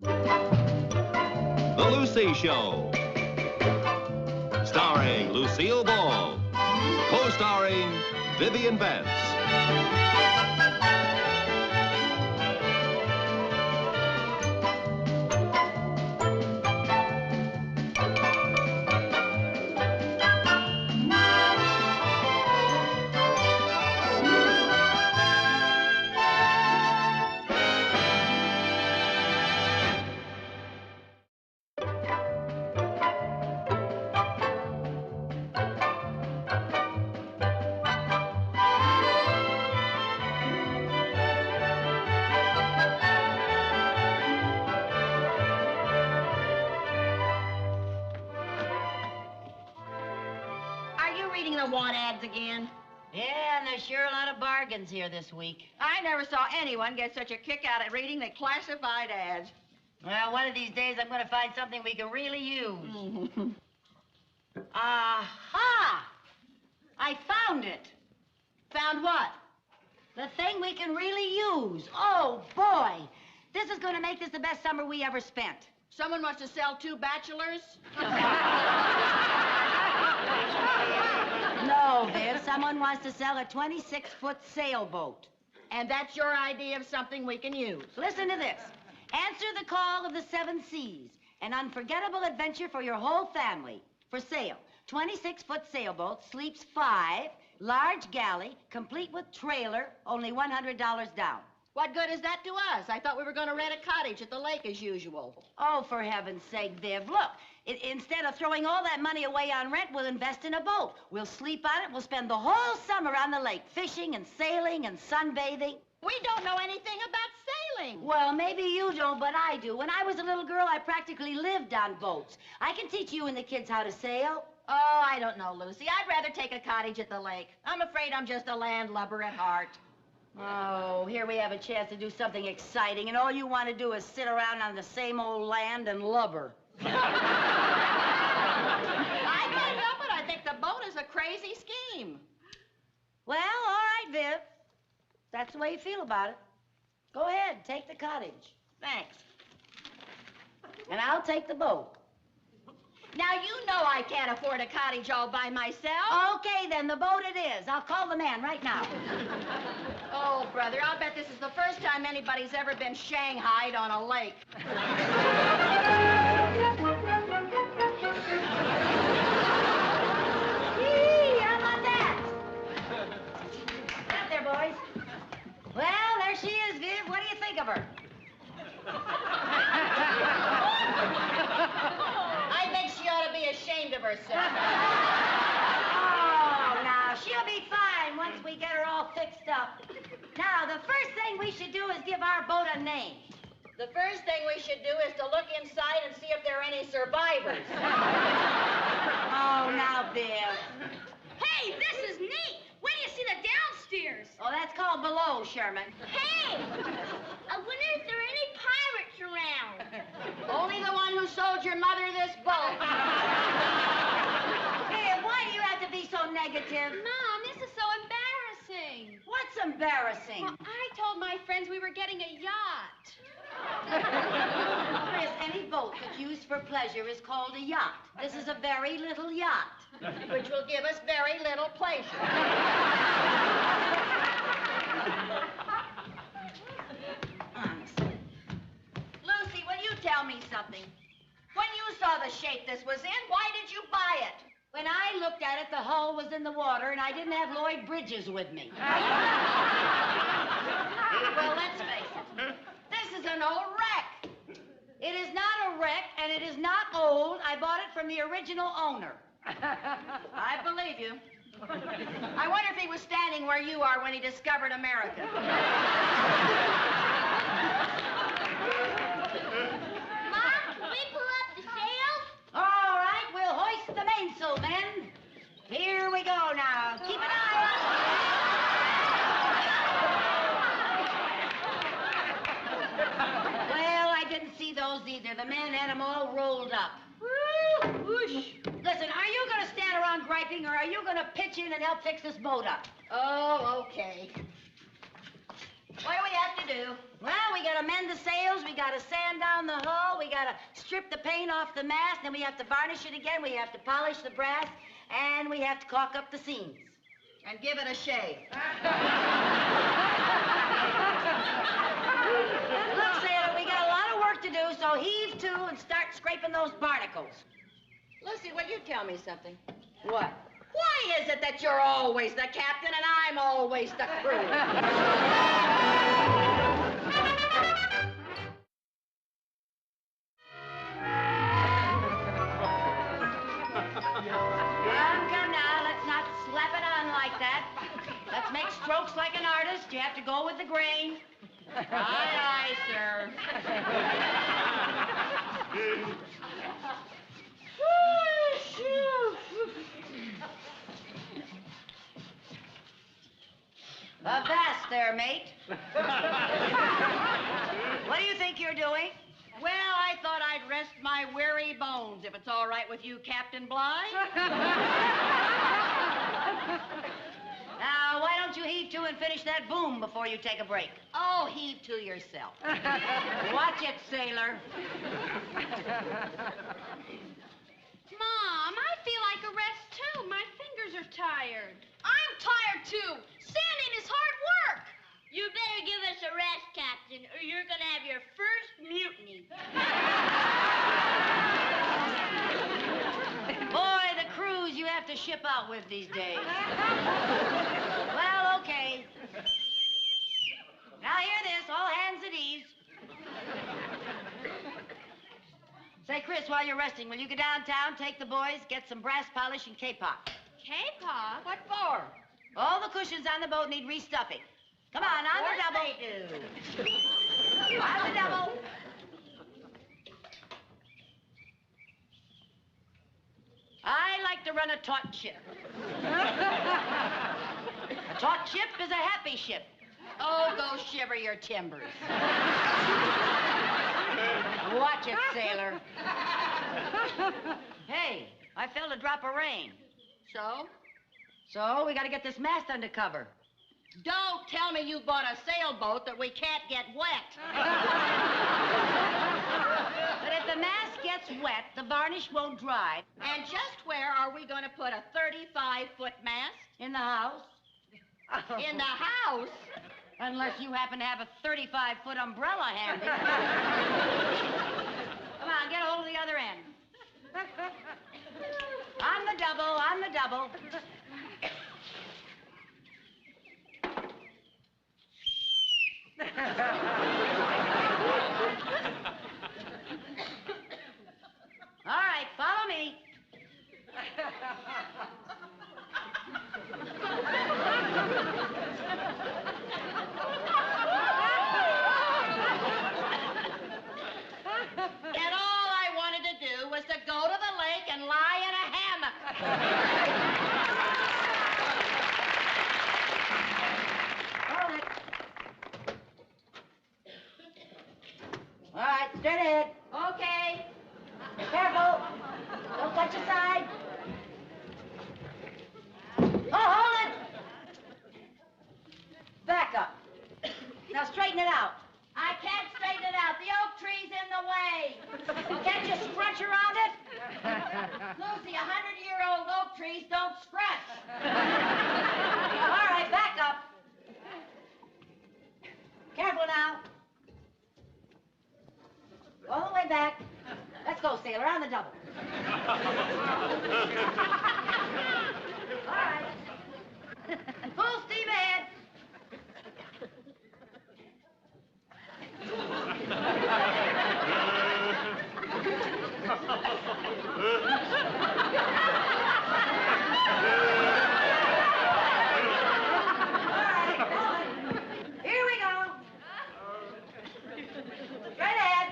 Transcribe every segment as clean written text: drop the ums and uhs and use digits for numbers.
The Lucy Show. Starring Lucille Ball. Co-starring Vivian Vance. Want ads again? Yeah, and there's sure a lot of bargains here this week. I never saw anyone get such a kick out of reading the classified ads. Well, one of these days I'm going to find something we can really use. Aha! I found it. Found what? The thing we can really use. Oh, boy. This is going to make this the best summer we ever spent. Someone wants to sell 2 bachelors? No, Viv. Someone wants to sell a 26-foot sailboat. And that's your idea of something we can use? Listen to this. Answer the call of the 7 seas. An unforgettable adventure for your whole family. For sale. 26-foot sailboat, sleeps 5, large galley, complete with trailer, only $100 down. What good is that to us? I thought we were going to rent a cottage at the lake as usual. Oh, for heaven's sake, Viv, look. Instead of throwing all that money away on rent, we'll invest in a boat. We'll sleep on it. We'll spend the whole summer on the lake, fishing and sailing and sunbathing. We don't know anything about sailing. Well, maybe you don't, but I do. When I was a little girl, I practically lived on boats. I can teach you and the kids how to sail. Oh, I don't know, Lucy. I'd rather take a cottage at the lake. I'm afraid I'm just a landlubber at heart. Oh, here we have a chance to do something exciting, and all you want to do is sit around on the same old land and lubber. I can't help it. I think the boat is a crazy scheme. Well, all right, Viv. That's the way you feel about it. Go ahead, take the cottage. Thanks. And I'll take the boat. Now, you know I can't afford a cottage all by myself. Okay, then, the boat it is. I'll call the man right now. Oh, brother, I'll bet this is the first time anybody's ever been shanghaied on a lake. Gee, how about that? Out there, boys. Well, there she is, Viv. What do you think of her? I think she ought to be ashamed of herself. Oh, now, she'll be fine once we get her all fixed up. Now, the first thing we should do is give our boat a name. The first thing we should do is to look inside and see if there are any survivors. Oh, now, Viv. Hey, this is neat. Where do you see the downstairs? Oh, that's called below, Sherman. Hey, I wonder if there are any pirates around. Only the one who sold your mother this boat. Viv, why do you have to be so negative? Mom, this is so embarrassing. What's embarrassing? Well, I told my friends we were getting a yacht. Chris, any boat that's used for pleasure is called a yacht. This is a very little yacht. Which will give us very little pleasure. Honestly. Lucy, will you tell me something? When you saw the shape this was in, why did you buy it? When I looked at it, the hull was in the water, and I didn't have Lloyd Bridges with me. Well, let's face it. This is an old wreck. It is not a wreck, and it is not old. I bought it from the original owner. I believe you. I wonder if he was standing where you are when he discovered America. Mom, can we pull up the sails? All right, we'll hoist the mainsail, men. Here we go now. Keep an eye on. Well, I didn't see those either. The man had them all rolled up. Whoosh. Listen, are you going to stand around griping, or are you going to pitch in and help fix this boat up? Oh, okay. What do we have to do? Well, we gotta mend the sails, we gotta sand down the hull, we gotta strip the paint off the mast, then we have to varnish it again, we have to polish the brass, and we have to caulk up the seams. And give it a shave. Look, sailor, we got a lot of work to do, so heave to and start scraping those barnacles. Lucy, will you tell me something? What? Why is it that you're always the captain and I'm always the crew? Come now, let's not slap it on like that. Let's make strokes like an artist. You have to go with the grain. Aye, sir. Avast there, mate. What do you think you're doing? Well, I thought I'd rest my weary bones, if it's all right with you, Captain Bligh. Now, why don't you heave to and finish that boom before you take a break? Oh, heave to yourself. Watch it, sailor. Mom, I feel like a rest too. My fingers are tired. I'm tired too. Sanding is hard work. You better give us a rest, Captain, or you're gonna have your first mutiny. Boy, the crews you have to ship out with these days. Well, okay. Now hear this, all hands at ease. Say, Chris, while you're resting, will you go downtown, take the boys, get some brass polish and K-pop? K-pop? What for? All the cushions on the boat need restuffing. Come on the double. They do. On the double. I like to run a taut ship. A taut ship is a happy ship. Oh, go shiver your timbers. Watch it, sailor. Hey, I felt a drop of rain. So? So we got to get this mast under cover. Don't tell me you bought a sailboat that we can't get wet. But if the mast gets wet, the varnish won't dry. And just where are we going to put a 35-foot mast? In the house. In the house? Unless you happen to have a 35-foot umbrella handy. Come on, get a hold of the other end. On the double, on the double. All right, follow me. And all I wanted to do was to go to the lake and lie in a hammock. Hold it. All right, straight ahead. Okay. Careful. Don't touch your side. Oh, hold it. Back up. Now straighten it out. I can't straighten it out. The oak tree's in the way. Well, can't you scrunch around it? Lucy, 100-year-old oak trees don't scratch. All right, back up. Careful now. All the way back. Let's go, sailor, on the double. All right. Full steam ahead. Here we go. Straight ahead.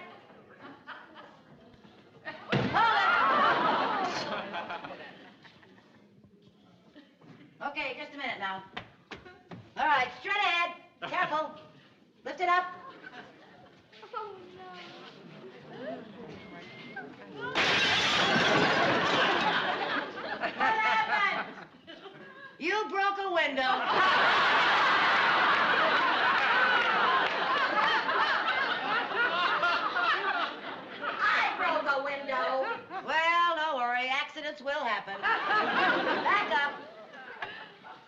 Hold it. Okay, just a minute now. happen. Back up.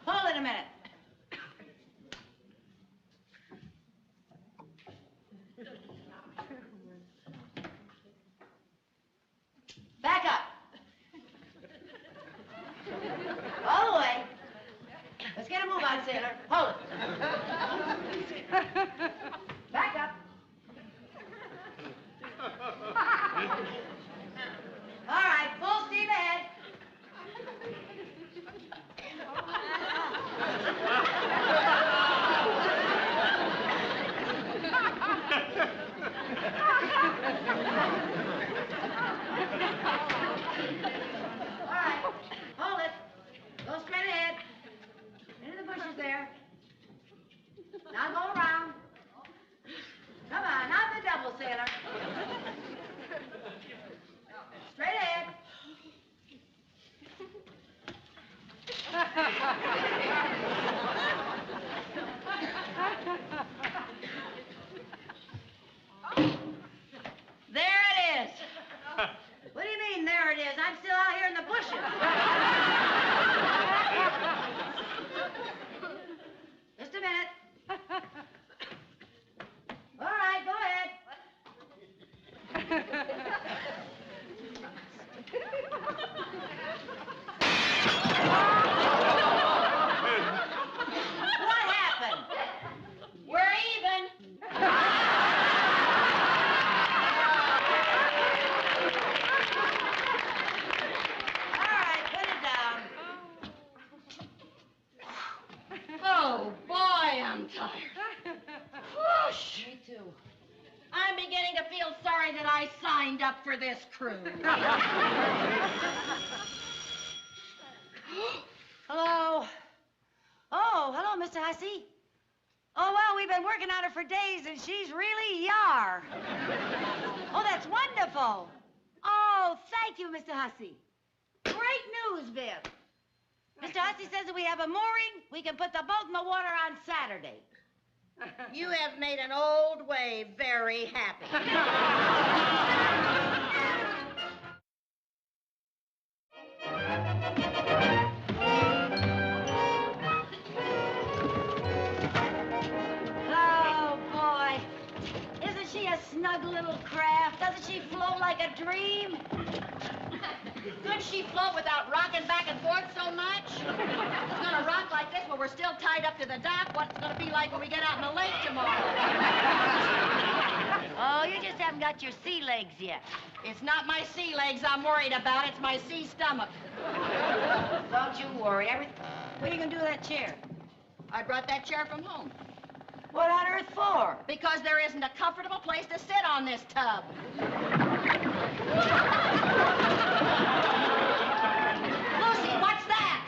Hold it a minute. Back up. All the way. Let's get a move on, sailor. Hold it. Back up. All right, full steam ahead. All right, hold it. Go straight ahead. Into the bushes there. Now go around. Come on, not the double, sailor. Straight ahead. There it is. What do you mean, there it is? I'm still out here in the bushes. Just a minute. All right, go ahead. What happened? We're even. All right, put it down. Oh, boy, I'm tired. Whoosh. Me too. I'm beginning to feel sorry that I signed up for this cruise. Hello. Oh, hello, Mr. Hussey. Oh, well, we've been working on her for days, and she's really yar. Oh, that's wonderful. Oh, thank you, Mr. Hussey. Great news, Viv. Mr. Hussey says that we have a mooring. We can put the boat in the water on Saturday. You have made an old way very happy. Oh, boy. Isn't she a snug little craft? Doesn't she float like a dream? Couldn't she float without rocking back and forth so much? It's gonna rock like this when we're still tied up to the dock. What's it gonna be like when we get out in the lake tomorrow? Oh, you just haven't got your sea legs yet. It's not my sea legs I'm worried about. It's my sea stomach. Don't you worry. What are you going to do with that chair? I brought that chair from home. What on earth for? Because there isn't a comfortable place to sit on this tub. Lucy, what's that?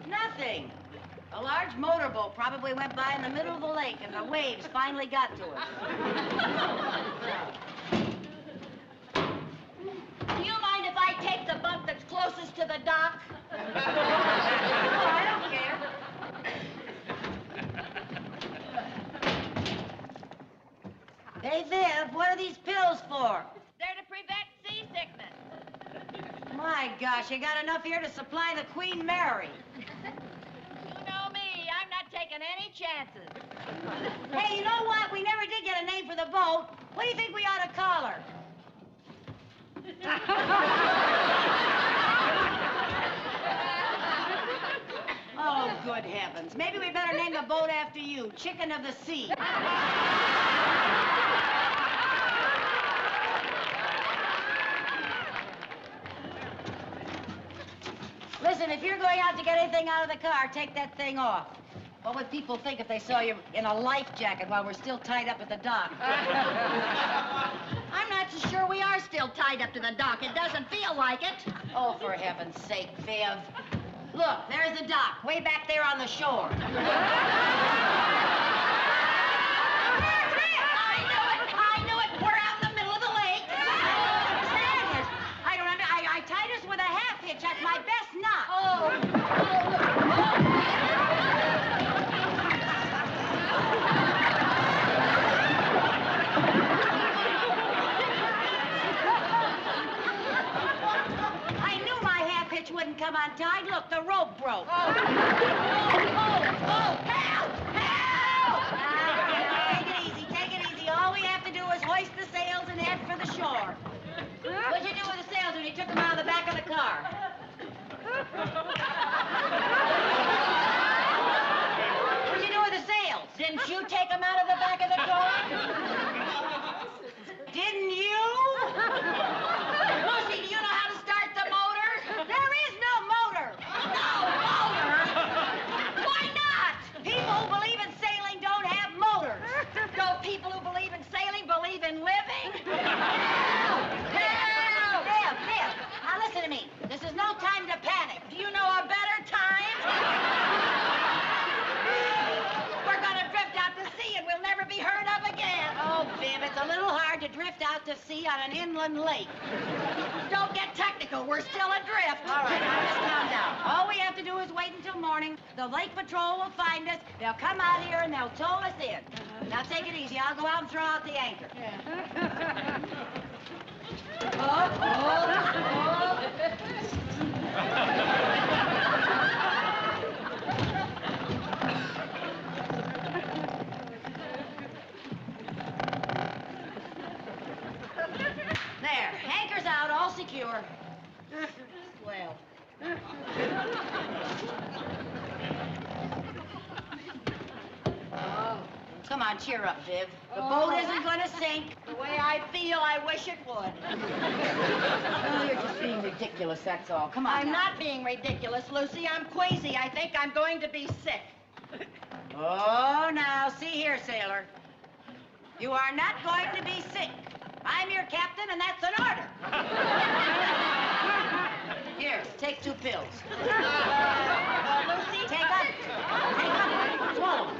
Nothing. A large motorboat probably went by in the middle of the lake, and the waves finally got to us. Do you mind if I take the bunk that's closest to the dock? Oh, I don't care. Hey, Viv, what are these pills for? They're to prevent seasickness. My gosh, you got enough here to supply the Queen Mary. You know me, I'm not taking any chances. Hey, you know what? We never did get a name for the boat. What do you think we ought to call her? Oh, good heavens. Maybe we better name the boat after you, Chicken of the Sea. Listen, if you're going out to get anything out of the car, take that thing off. What would people think if they saw you in a life jacket while we're still tied up at the dock? I'm not so sure we are still tied up to the dock. It doesn't feel like it. Oh, for heaven's sake, Viv. Look, there's the dock, way back there on the shore. I knew it. We're out in the middle of the lake. I tied us with a half hitch. That's my best knot. I knew my half didn't come untied. Look, the rope broke. Help! Help! Take it easy. All we have to do is hoist the sails and head for the shore. What'd you do with the sails when you took them out of the back of the car? What'd you do with the sails? Didn't you take them out of the back of the car? Didn't you? Lucy, do you know how to start the motor? There is no motor. No motor? Why not? People who believe in sailing don't have motors. Don't people who believe in sailing believe in living? Help! Bill, now listen to me. This is no time to panic. Do you know a better time? We're gonna drift out to sea and we'll never be heard of again. Oh, Viv, it's a little hard to drift out to sea on an inland lake. Don't get technical. We're still adrift. All right, now just calm down. All we have to do is wait until morning. The lake patrol will find us. They'll come out here and they'll tow us in. Now take it easy. I'll go out and throw out the anchor. There, anchor's out, all secure. Well. Come on, cheer up, Viv. The boat isn't gonna sink. The way I feel, I wish it would. Oh, you're just being ridiculous, that's all. Come on I'm now. not being ridiculous, Lucy. I'm queasy. I think I'm going to be sick. Oh, now, see here, sailor. You are not going to be sick. I'm your captain, and that's an order. Here, take 2 pills. Lucy, Take up. Swallow.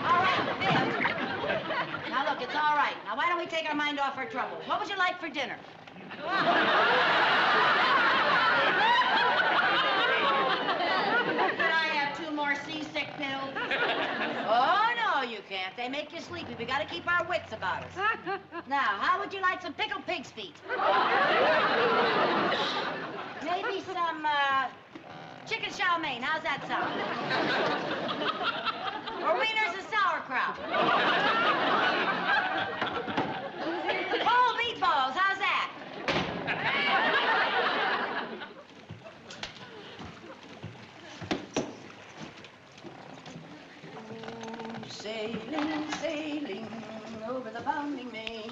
All right, Viv. Now, look, it's all right. Now, why don't we take our mind off our troubles? What would you like for dinner? Could I have 2 more seasick pills? Oh, no, you can't. They make you sleepy. We got to keep our wits about us. Now, how would you like some pickled pig's feet? Maybe some, chicken chow mein. How's that sound? Or wieners and sauerkraut. Cold meatballs. How's that? Sailing, sailing over the bounding main.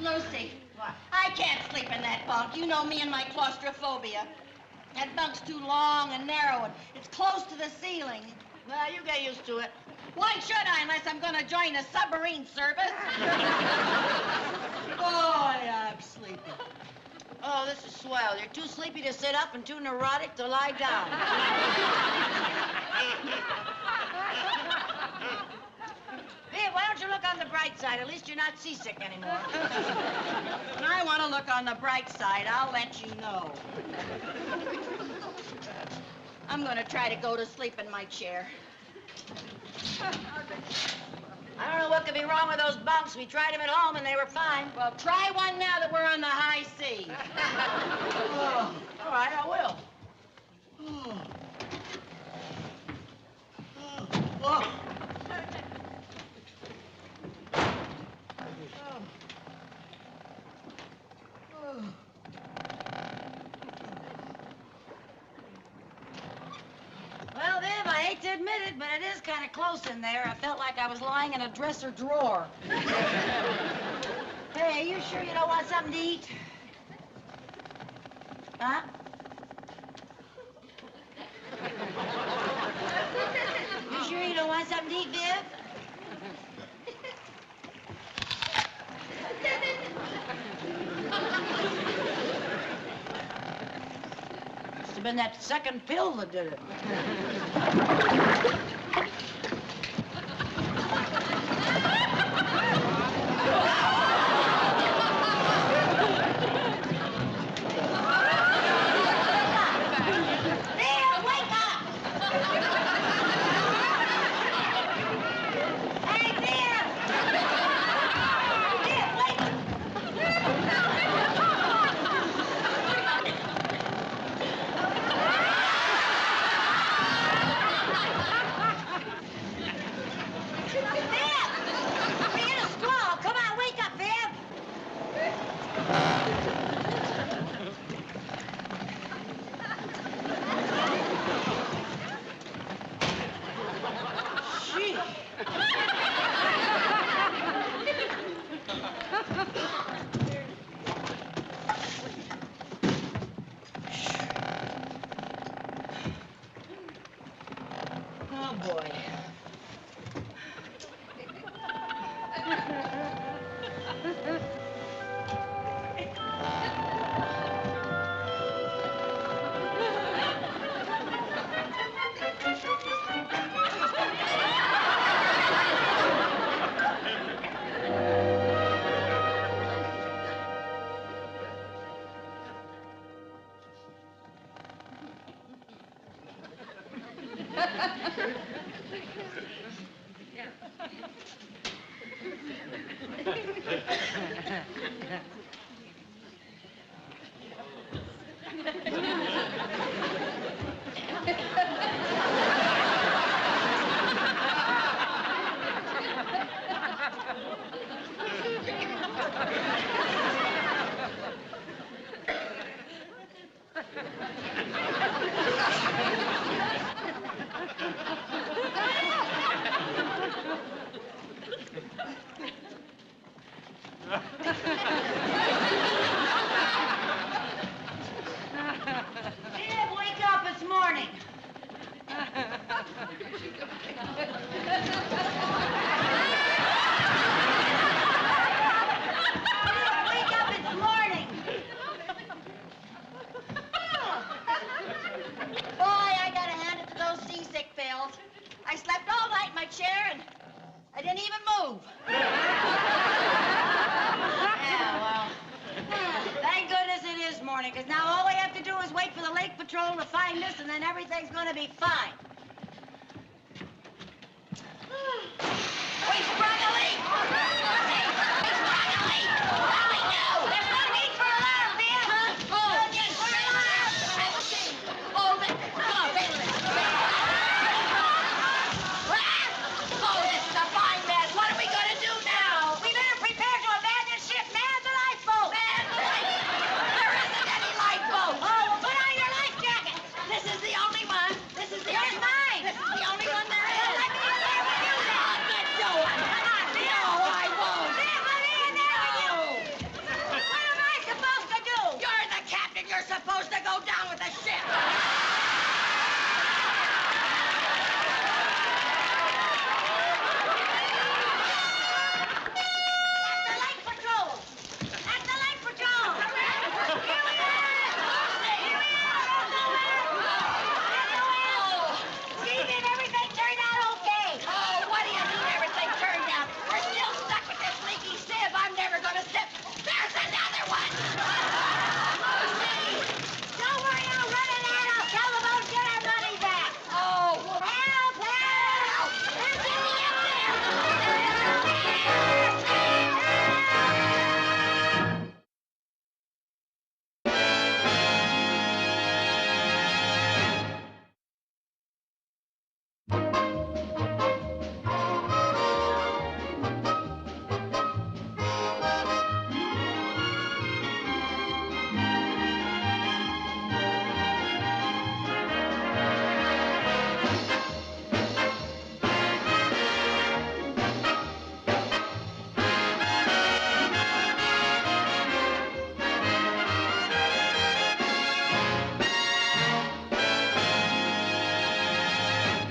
Lucy. What? I can't sleep in that bunk. You know me and my claustrophobia. That bunk's too long and narrow, and it's close to the ceiling. Well, you get used to it. Why should I, unless I'm going to join the submarine service? Boy, I'm sleepy. Oh, this is swell. You're too sleepy to sit up and too neurotic to lie down. Viv, why don't you look on the bright side? At least you're not seasick anymore. When I want to look on the bright side, I'll let you know. I'm going to try to go to sleep in my chair. I don't know what could be wrong with those bunks. We tried them at home and they were fine. Well, try one now that we're on the high seas. Oh, all right, I will. Well, Viv, I hate to admit it, but it is kind of close in there. I felt like I was lying in a dresser drawer. Hey, you sure you don't want something to eat? Huh? You sure you don't want something to eat, Viv? Must have been that second pill that did it. Oh, boy. Viv, wake up, it's morning. Wake up, it's morning. Boy, I gotta hand it to those seasick pills. I slept all night in my chair and I didn't even move. Yeah, well, thank goodness it is morning, because now all we have to do is wait for the lake patrol to find us, and then everything's gonna be fine.